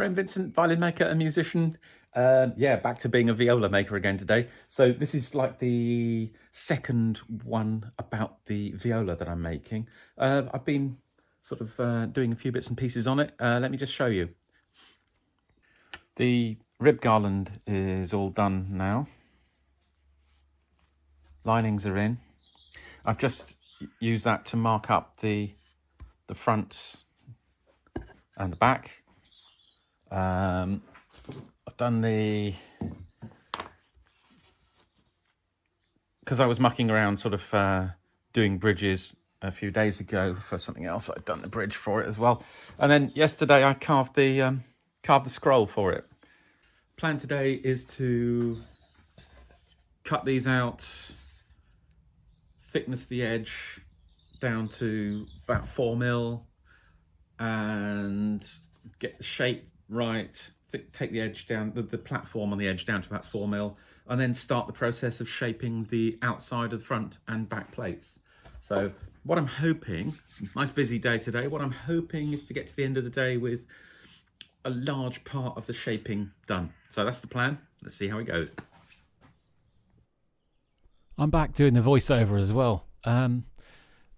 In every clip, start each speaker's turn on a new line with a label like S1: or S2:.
S1: Graham Vincent, violin maker and musician. Yeah, back to being a viola maker again today. So this is like the second one about the viola that I'm making. I've been sort of doing a few bits and pieces on it. Let me just show you. The rib garland is all done now. Linings are in. I've just used that to mark up the fronts and the back. I've done because I was mucking around sort of doing bridges a few days ago for something else. I'd done the bridge for it as well. And then yesterday I carved the scroll for it. Plan today is to cut these out, thickness the edge down to about 4mm and get the shape right, take the edge down, the platform on the edge down to about 4mm, and then start the process of shaping the outside of the front and back plates. So what I'm hoping, nice busy day today, what I'm hoping is to get to the end of the day with a large part of the shaping done. So that's the plan. Let's see how it goes.
S2: I'm back doing the voiceover as well.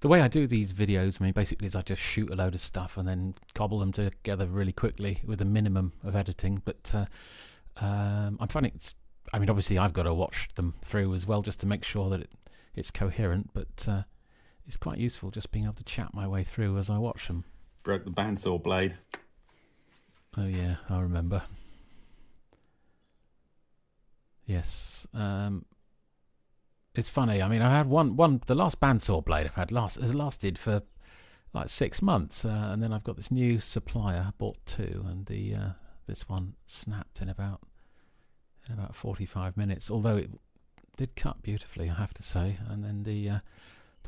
S2: The way I do these videos, I mean, basically is I just shoot a load of stuff and then cobble them together really quickly with a minimum of editing. But I'm finding I mean, obviously I've got to watch them through as well just to make sure that it's coherent. But it's quite useful just being able to chat my way through as I watch them.
S1: Broke the bandsaw blade.
S2: Oh yeah, I remember. Yes. It's funny. I mean, I had the last bandsaw blade I've had has lasted for like 6 months, and then I've got this new supplier. I bought two, and this one snapped in about 45 minutes. Although it did cut beautifully, I have to say. And then the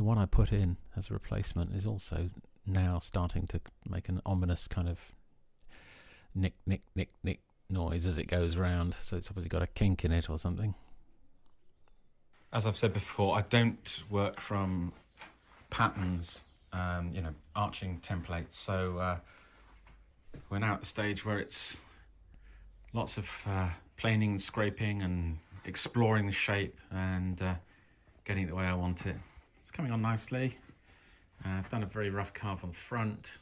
S2: one I put in as a replacement is also now starting to make an ominous kind of nick nick nick nick noise as it goes round. So it's obviously got a kink in it or something. As I've said before, I don't work from patterns, arching templates. So we're now at the stage where it's lots of planing and scraping and exploring the shape and getting it the way I want it. It's coming on nicely. I've done a very rough carve on the front.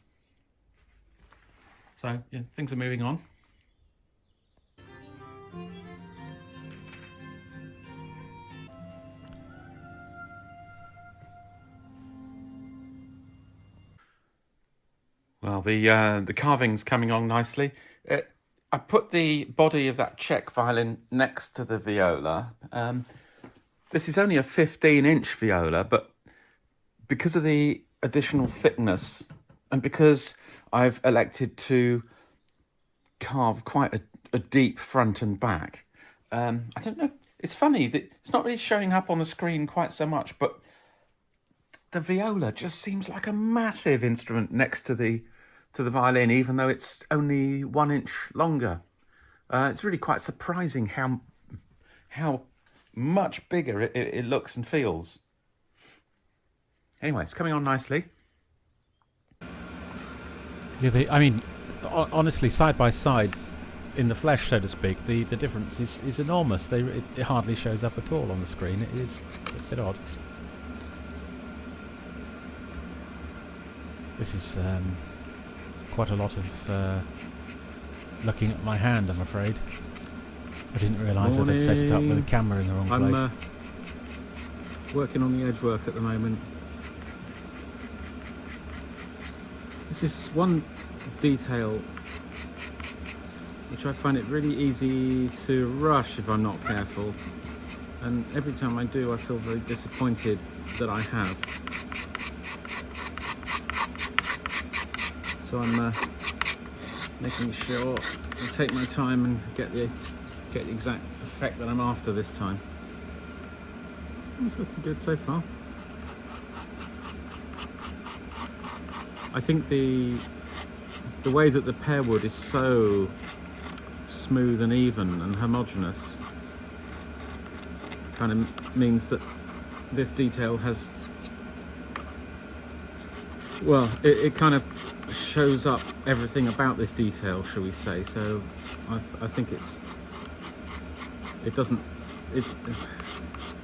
S2: So yeah, things are moving on. Well, the carving's coming on nicely. I put the body of that Czech violin next to the viola. This is only a 15-inch viola, but because of the additional thickness and because I've elected to carve quite a deep front and back, I don't know. It's funny that it's not really showing up on the screen quite so much, but the viola just seems like a massive instrument next to the violin, even though it's only 1 inch longer. It's really quite surprising how much bigger it looks and feels. Anyway, it's coming on nicely. Yeah, I mean, honestly, side by side, in the flesh, so to speak, the difference is enormous. It hardly shows up at all on the screen. It is a bit odd. This is quite a lot of looking at my hand, I'm afraid. I didn't realise that I'd set it up with the camera in the wrong place.
S3: I'm working on the edge work at the moment. This is one detail which I find it really easy to rush if I'm not careful, and every time I do I feel very disappointed that I have. So I'm making sure I take my time and get the exact effect that I'm after this time. It's looking good so far. I think the way that the pear wood is so smooth and even and homogeneous kind of means that this detail has, well, it kind of shows up everything about this detail, shall we say. So I think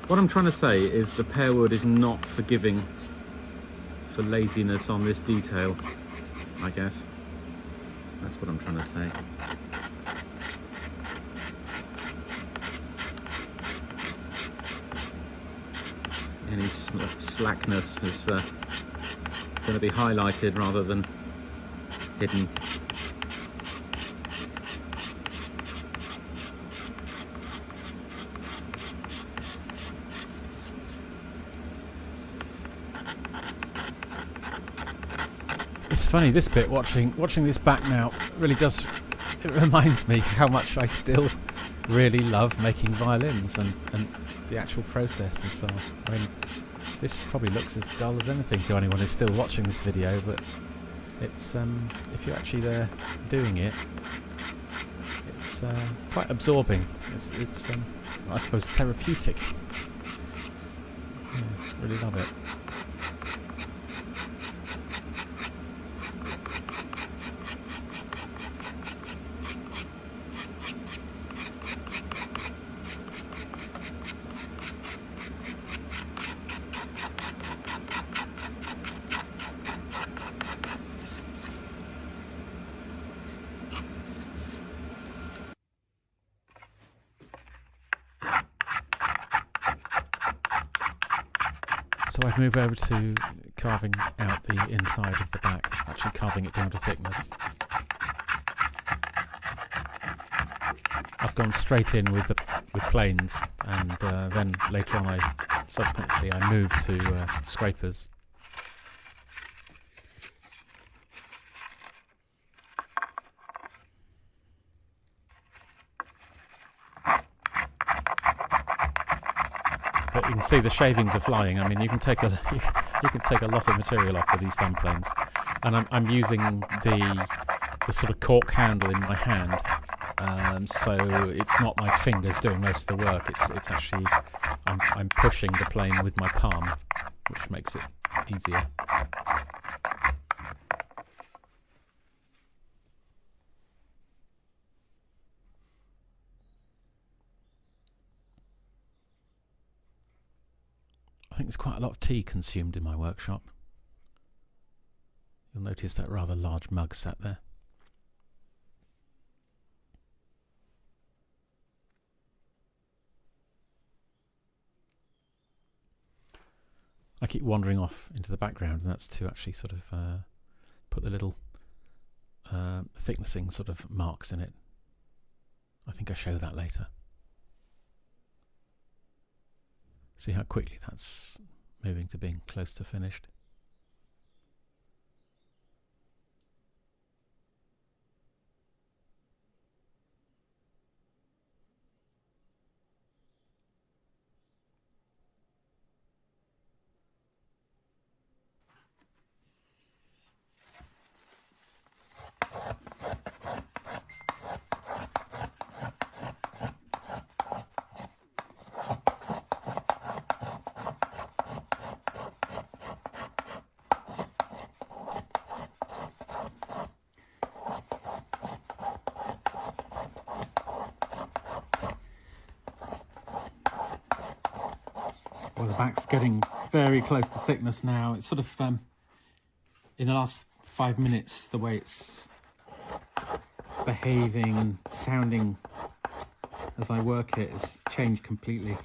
S3: what I'm trying to say is the pear wood is not forgiving for laziness on this detail, I guess. That's what I'm trying to say. Any slackness is going to be highlighted rather than hidden.
S2: It's funny, this bit, watching this back now, really does, it reminds me how much I still really love making violins and the actual process and so on. I mean, this probably looks as dull as anything to anyone who's still watching this video, but it's if you're actually there doing it, it's quite absorbing. It's I suppose therapeutic. Yeah, really love it. So I've moved over to carving out the inside of the back, actually carving it down to thickness. I've gone straight in with planes, and then later on subsequently I moved to scrapers. But you can see the shavings are flying. I mean, you can take a lot of material off with these thumb planes, and I'm using the sort of cork handle in my hand, so it's not my fingers doing most of the work. It's actually I'm pushing the plane with my palm, which makes it easier. I think there's quite a lot of tea consumed in my workshop. You'll notice that rather large mug sat there. I keep wandering off into the background, and that's to actually sort of put the little thicknessing sort of marks in it. I think I show that later. See how quickly that's moving to being close to finished. Well, the back's getting very close to thickness now. It's sort of, in the last 5 minutes, the way it's behaving and sounding as I work it has changed completely.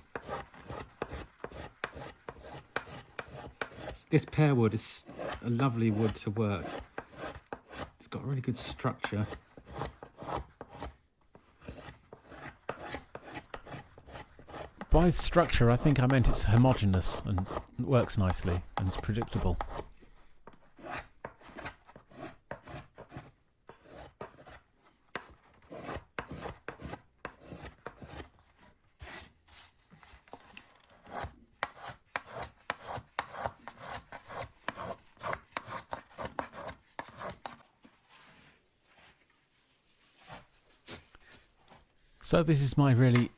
S2: This pear wood is a lovely wood to work. It's got a really good structure. By structure, I think I meant it's homogeneous and works nicely and it's predictable. So this is my really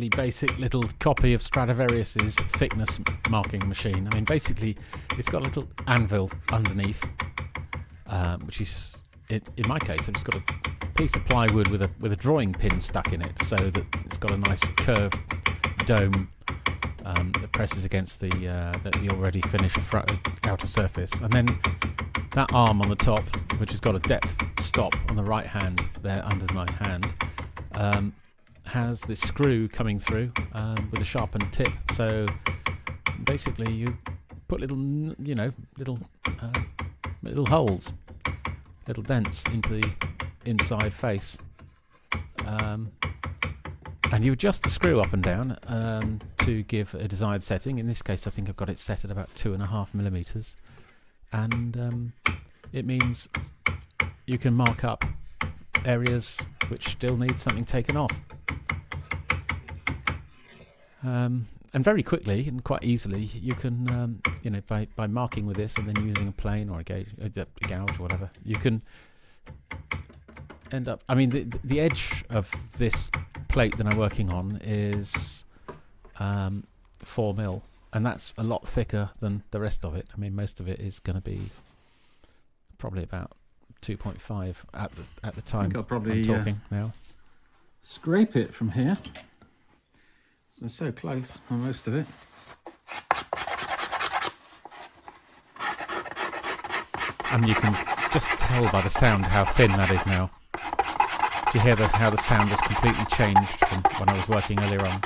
S2: basic little copy of Stradivarius's thickness marking machine. I mean, basically, it's got a little anvil underneath, which is, in my case, I've just got a piece of plywood with a drawing pin stuck in it, so that it's got a nice curved dome that presses against the already finished outer surface, and then that arm on the top, which has got a depth stop on the right hand there under my hand, has this screw coming through with a sharpened tip. So basically, you put little holes, little dents into the inside face, and you adjust the screw up and down to give a desired setting. In this case, I think I've got it set at about 2.5 millimeters, and it means you can mark up areas which still need something taken off, and very quickly and quite easily you can, by marking with this and then using a plane or a gauge or whatever, you can end up. I mean, the edge of this plate that I'm working on is 4 mil, and that's a lot thicker than the rest of it. I mean, most of it is going to be probably about 2.5 at the time.
S3: I think I'll probably
S2: I'm talking now.
S3: Scrape it from here. So close on most of it.
S2: And you can just tell by the sound how thin that is now. You hear how the sound has completely changed from when I was working earlier on.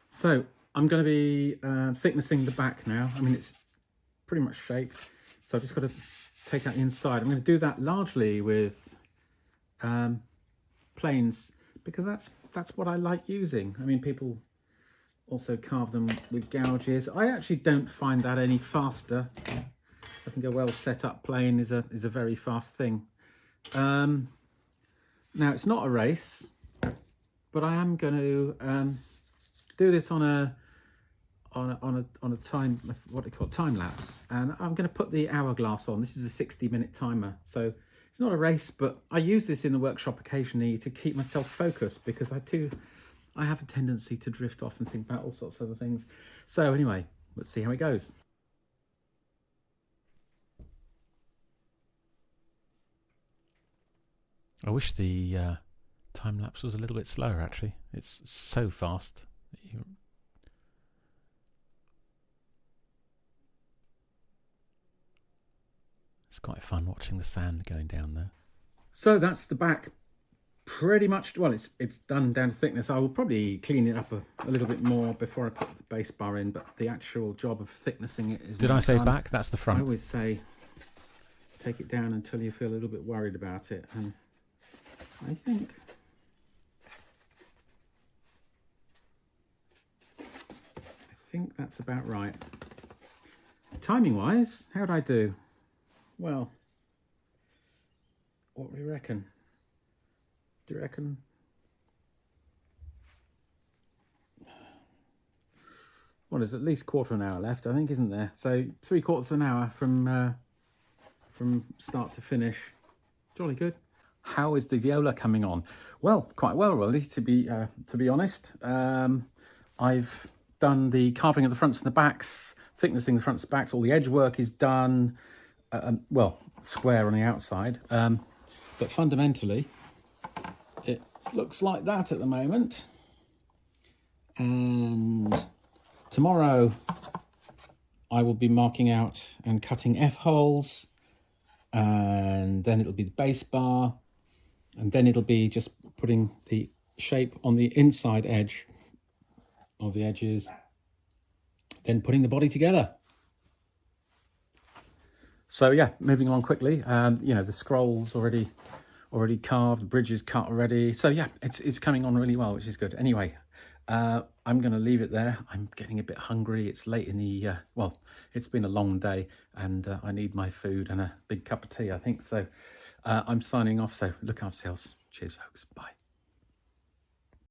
S3: So I'm going to be thicknessing the back now. I mean, it's pretty much shaped, so I've just got to take out the inside. I'm going to do that largely with planes, because that's what I like using. I mean, people also carve them with gouges. I actually don't find that any faster. I think a well set up plane is a very fast thing. Now, it's not a race, but I am going to do this on a time, what they call time lapse, and I'm going to put the hourglass on. This is a 60-minute timer, so it's not a race, but I use this in the workshop occasionally to keep myself focused, because I have a tendency to drift off and think about all sorts of other things. So anyway, let's see how it goes.
S2: I wish the time lapse was a little bit slower. Actually, it's so fast. It's quite fun watching the sand going down there.
S3: So that's the back pretty much. Well, it's done down to thickness. I will probably clean it up a little bit more before I put the base bar in, but the actual job of thicknessing it is.
S2: Did I say
S3: done.
S2: back? That's the front.
S3: I always say take it down until you feel a little bit worried about it, and I think that's about right. Timing wise, how'd I do? Well, what do you reckon? Do you reckon? Well, there's at least quarter of an hour left, I think, isn't there? So 3/4 of an hour from start to finish. Jolly good. How is the viola coming on? Well, quite well, really, to be honest. I've done the carving of the fronts and the backs, thicknessing the fronts and backs. All the edge work is done. Well, square on the outside, but fundamentally it looks like that at the moment. And tomorrow I will be marking out and cutting F-holes, and then it'll be the base bar, and then it'll be just putting the shape on the inside edge of the edges, then putting the body together. So yeah, moving along quickly. The scrolls already carved, bridges cut already. So yeah, it's coming on really well, which is good. Anyway, I'm going to leave it there. I'm getting a bit hungry. It's late in the, well, it's been a long day, and I need my food and a big cup of tea, I think. So I'm signing off. So look after yourselves. Cheers, folks. Bye.